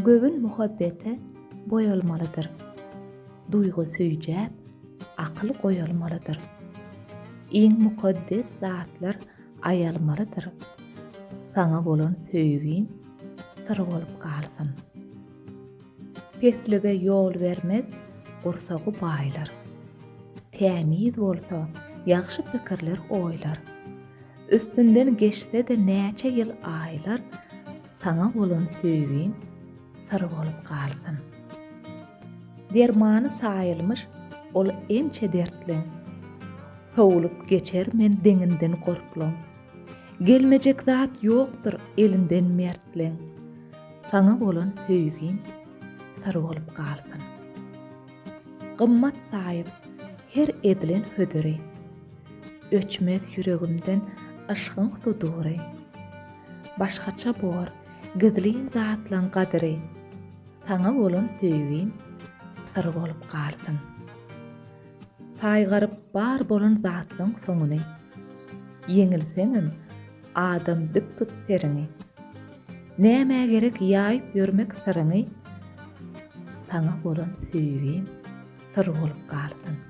Göbün muhabbete boyalmalıdır. Duygu süýjäp, akıl goýalmalydyr. Iň mukaddes zatlar ayalmalydyr. Saňa bolan söýgim syr bolup galsyn. Peslige ýol bermez, gursagy baýlar. Tämiz bolsa, ýaxşy pikirler oýlar. Üstünden geçse de näçe ýyl aýlar, saňa bolan söýgim syr bolup galsyn. Dermany saýylmyş, ol ençe dertleň. Sowulup geçer men deňinden gorklam. Gelmejek zat ýokdur elinden mertleň. Saňa bolan söýgim syr bolup galsyn. Gymmat saýyp her edilen höderi. Öçmez yüregimden aşkyň sudury. Başgaça bor, gizliň zatlaň gadyry. Saňa bolan söýgim syr bolup galsyn. Saýgaryp bar bolan zatlaň soňuny. Yeňilseňim adam tut seriňi. Näme gerek ýaýyp ýörmek syryňy. Saňa bolan söýgim syr bolup galsyn.